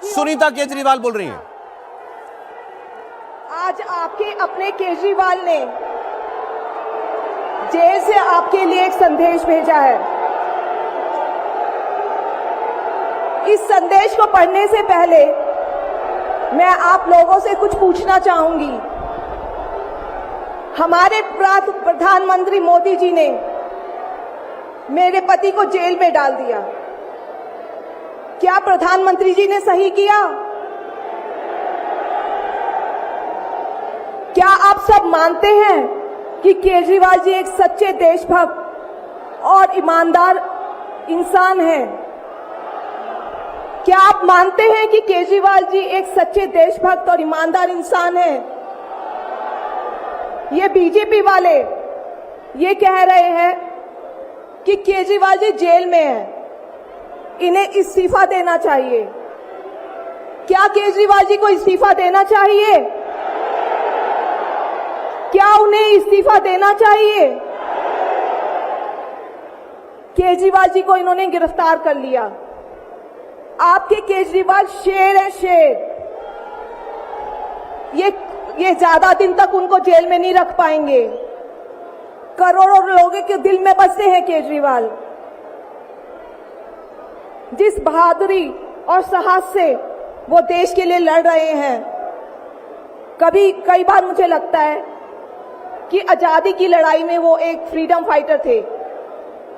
सुनीता केजरीवाल बोल रही हैं। आज आपके अपने केजरीवाल ने जेल से आपके लिए एक संदेश भेजा है। इस संदेश को पढ़ने से पहले मैं आप लोगों से कुछ पूछना चाहूंगी। हमारे प्रधानमंत्री मोदी जी ने मेरे पति को जेल में डाल दिया। क्या प्रधानमंत्री जी ने सही किया? क्या आप सब मानते हैं कि केजरीवाल जी एक सच्चे देशभक्त और ईमानदार इंसान हैं? क्या आप मानते हैं कि केजरीवाल जी एक सच्चे देशभक्त और ईमानदार इंसान हैं? ये बीजेपी वाले ये कह रहे हैं कि केजरीवाल जी जेल में हैं, इन्हें इस्तीफा देना चाहिए। क्या केजरीवाल जी को इस्तीफा देना चाहिए? क्या उन्हें इस्तीफा देना चाहिए? केजरीवाल जी को इन्होंने गिरफ्तार कर लिया। आपके केजरीवाल शेर है, शेर। ये ज्यादा दिन तक उनको जेल में नहीं रख पाएंगे। करोड़ों लोगों के दिल में बसते हैं केजरीवाल। जिस बहादुरी और साहस से वो देश के लिए लड़ रहे हैं, कई बार मुझे लगता है कि आजादी की लड़ाई में वो एक फ्रीडम फाइटर थे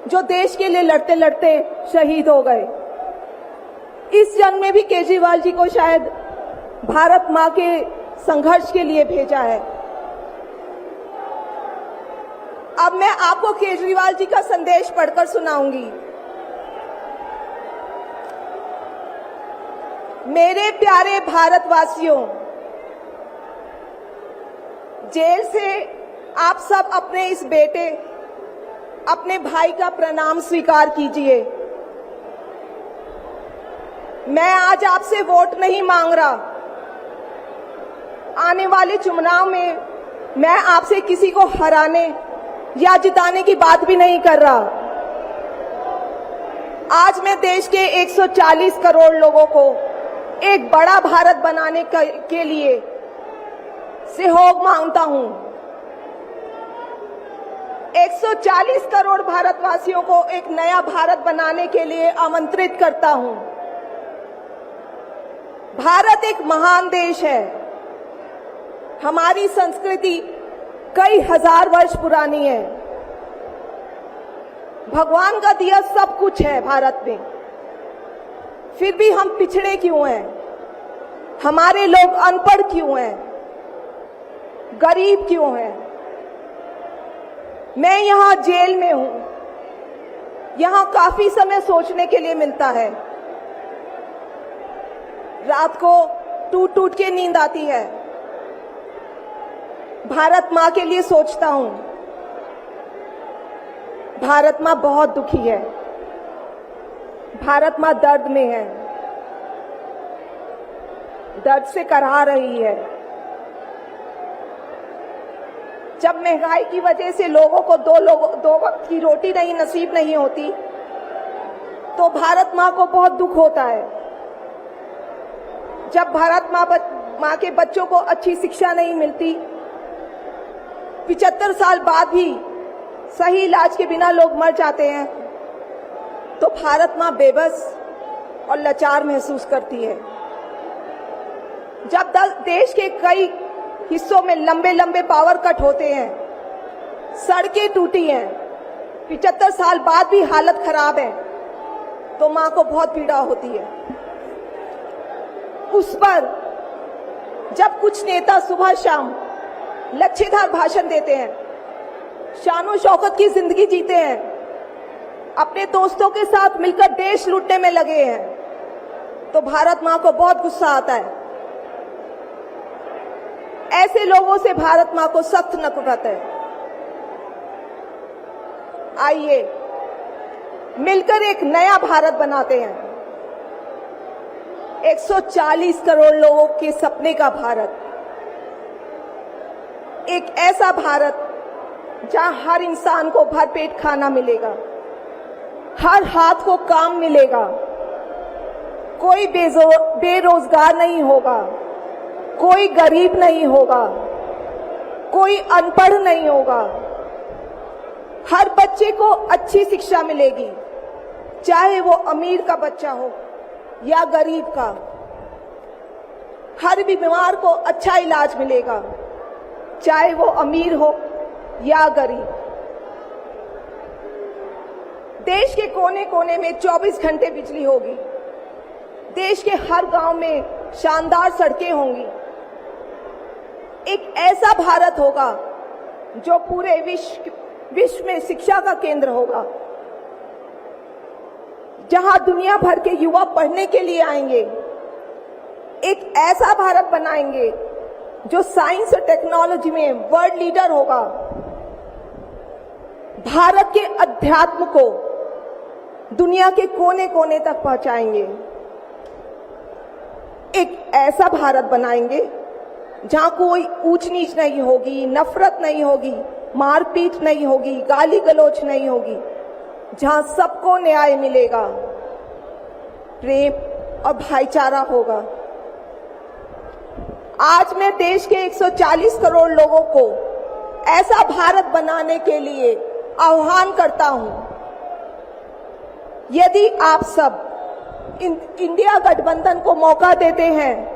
जो देश के लिए लड़ते लड़ते शहीद हो गए। इस जंग में भी केजरीवाल जी को शायद भारत मां के संघर्ष के लिए भेजा है। अब मैं आपको केजरीवाल जी का संदेश पढ़कर सुनाऊंगी। मेरे प्यारे भारतवासियों, जेल से आप सब अपने इस बेटे, अपने भाई का प्रणाम स्वीकार कीजिए। मैं आज आपसे वोट नहीं मांग रहा। आने वाले चुनाव में मैं आपसे किसी को हराने या जिताने की बात भी नहीं कर रहा। आज मैं देश के 140 करोड़ लोगों को एक बड़ा भारत बनाने के लिए सहयोग मांगता हूं। 140 करोड़ भारतवासियों को एक नया भारत बनाने के लिए आमंत्रित करता हूं। भारत एक महान देश है। हमारी संस्कृति कई हजार वर्ष पुरानी है। भगवान का दिया सब कुछ है भारत में, फिर भी हम पिछड़े क्यों हैं? हमारे लोग अनपढ़ क्यों हैं? गरीब क्यों हैं? मैं यहाँ जेल में हूं। यहाँ काफी समय सोचने के लिए मिलता है। रात को टूट टूट के नींद आती है। भारत मां के लिए सोचता हूं। भारत मां बहुत दुखी है। भारत मां दर्द में है, दर्द से कराह रही है। जब महंगाई की वजह से लोगों को दो वक्त की रोटी नसीब नहीं होती, तो भारत मां को बहुत दुख होता है। जब भारत मां के बच्चों को अच्छी शिक्षा नहीं मिलती, 75 साल बाद भी सही इलाज के बिना लोग मर जाते हैं, तो भारत मां बेबस और लाचार महसूस करती है। जब देश के कई हिस्सों में लंबे लंबे पावर कट होते हैं, सड़कें टूटी हैं, 75 साल बाद भी हालत खराब है, तो मां को बहुत पीड़ा होती है। उस पर जब कुछ नेता सुबह शाम लच्छेदार भाषण देते हैं, शानो शौकत की जिंदगी जीते हैं, अपने दोस्तों के साथ मिलकर देश लूटने में लगे हैं, तो भारत मां को बहुत गुस्सा आता है। ऐसे लोगों से भारत मां को सख्त नफरत है। आइए मिलकर एक नया भारत बनाते हैं। 140 करोड़ लोगों के सपने का भारत, एक ऐसा भारत जहां हर इंसान को भरपेट खाना मिलेगा, हर हाथ को काम मिलेगा, कोई बेरोजगार नहीं होगा, कोई गरीब नहीं होगा, कोई अनपढ़ नहीं होगा। हर बच्चे को अच्छी शिक्षा मिलेगी, चाहे वो अमीर का बच्चा हो या गरीब का। हर बीमार को अच्छा इलाज मिलेगा, चाहे वो अमीर हो या गरीब। देश के कोने कोने में 24 घंटे बिजली होगी। देश के हर गांव में शानदार सड़कें होंगी। एक ऐसा भारत होगा जो पूरे विश्व में शिक्षा का केंद्र होगा, जहां दुनिया भर के युवा पढ़ने के लिए आएंगे। एक ऐसा भारत बनाएंगे जो साइंस और टेक्नोलॉजी में वर्ल्ड लीडर होगा। भारत के अध्यात्म को दुनिया के कोने कोने तक पहुंचाएंगे। एक ऐसा भारत बनाएंगे जहां कोई ऊंच नीच नहीं होगी, नफरत नहीं होगी, मारपीट नहीं होगी, गाली गलौज नहीं होगी, जहां सबको न्याय मिलेगा, प्रेम और भाईचारा होगा। आज मैं देश के 140 करोड़ लोगों को ऐसा भारत बनाने के लिए आह्वान करता हूं। यदि आप सब इंडिया गठबंधन को मौका देते हैं,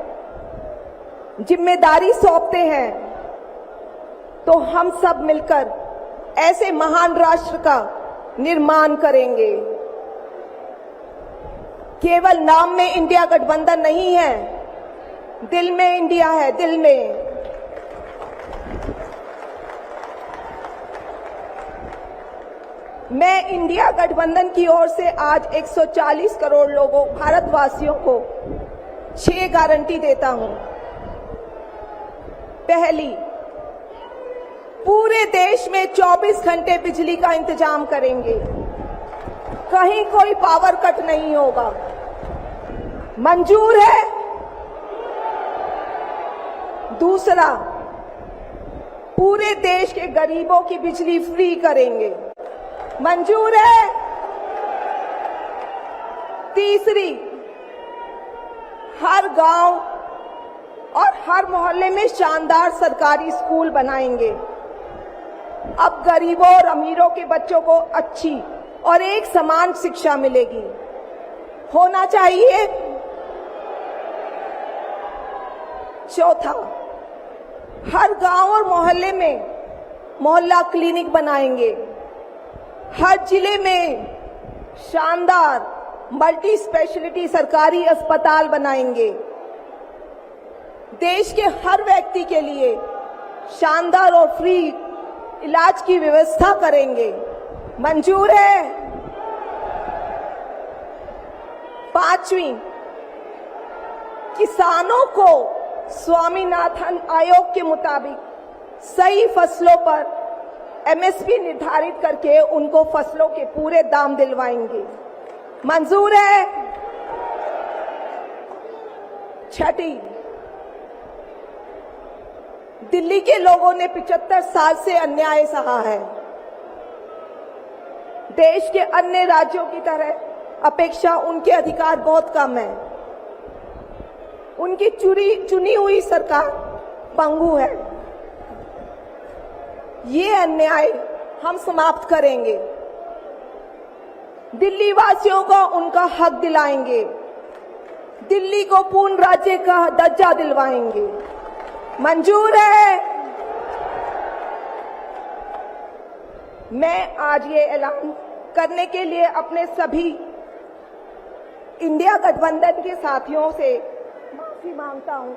जिम्मेदारी सौंपते हैं, तो हम सब मिलकर ऐसे महान राष्ट्र का निर्माण करेंगे। केवल नाम में इंडिया गठबंधन नहीं है, दिल में इंडिया है, दिल में। मैं इंडिया गठबंधन की ओर से आज 140 करोड़ लोगों भारतवासियों को 6 गारंटी देता हूं। पहली, पूरे देश में 24 घंटे बिजली का इंतजाम करेंगे, कहीं कोई पावर कट नहीं होगा। मंजूर है? दूसरा, पूरे देश के गरीबों की बिजली फ्री करेंगे। मंजूर है? तीसरी, हर गांव और हर मोहल्ले में शानदार सरकारी स्कूल बनाएंगे। अब गरीबों और अमीरों के बच्चों को अच्छी और एक समान शिक्षा मिलेगी। होना चाहिए। चौथा, हर गांव और मोहल्ले में मोहल्ला क्लिनिक बनाएंगे। हर जिले में शानदार मल्टी स्पेशलिटी सरकारी अस्पताल बनाएंगे। देश के हर व्यक्ति के लिए शानदार और फ्री इलाज की व्यवस्था करेंगे। मंजूर है? पांचवी, किसानों को स्वामीनाथन आयोग के मुताबिक सही फसलों पर एमएसपी निर्धारित करके उनको फसलों के पूरे दाम दिलवाएंगे। मंजूर है? छठी, दिल्ली के लोगों ने 75 साल से अन्याय सहा है। देश के अन्य राज्यों की तरह अपेक्षा उनके अधिकार बहुत कम है। उनकी चुनी हुई सरकार पंगु है। ये अन्याय हम समाप्त करेंगे। दिल्ली वासियों को उनका हक दिलाएंगे। दिल्ली को पूर्ण राज्य का दर्जा दिलवाएंगे। मंजूर है? मैं आज ये ऐलान करने के लिए अपने सभी इंडिया गठबंधन के साथियों से माफी मांगता हूं,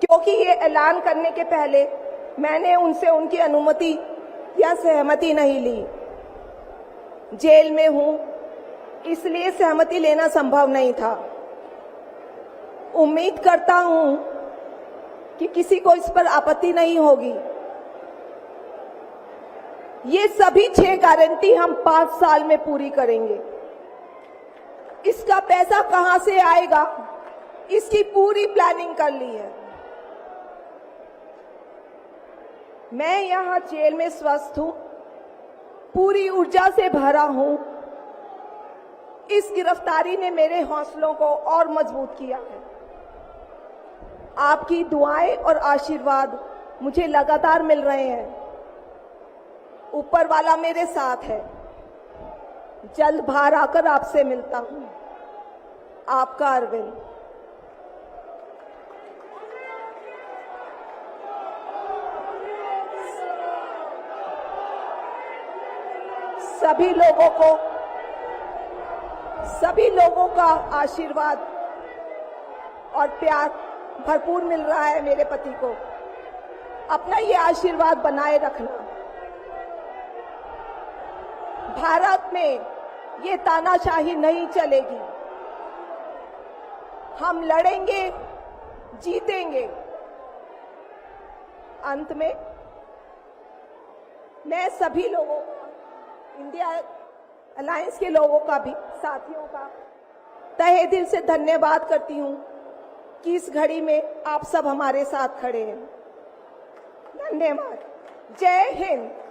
क्योंकि ये ऐलान करने के पहले मैंने उनसे उनकी अनुमति या सहमति नहीं ली। जेल में हूं, इसलिए सहमति लेना संभव नहीं था। उम्मीद करता हूं कि किसी को इस पर आपत्ति नहीं होगी। ये सभी 6 गारंटी हम 5 साल में पूरी करेंगे। इसका पैसा कहां से आएगा, इसकी पूरी प्लानिंग कर ली है। मैं यहां जेल में स्वस्थ हूं, पूरी ऊर्जा से भरा हूं। इस गिरफ्तारी ने मेरे हौसलों को और मजबूत किया है। आपकी दुआएं और आशीर्वाद मुझे लगातार मिल रहे हैं। ऊपर वाला मेरे साथ है। जल्द बाहर आकर आपसे मिलता हूं। आपका अरविंद। सभी लोगों का आशीर्वाद और प्यार भरपूर मिल रहा है मेरे पति को। अपना ये आशीर्वाद बनाए रखना। भारत में ये तानाशाही नहीं चलेगी। हम लड़ेंगे, जीतेंगे। अंत में मैं सभी लोगों का, इंडिया अलायंस के लोगों का भी, साथियों का तहे दिल से धन्यवाद करती हूं कि इस घड़ी में आप सब हमारे साथ खड़े हैं। धन्यवाद। जय हिंद।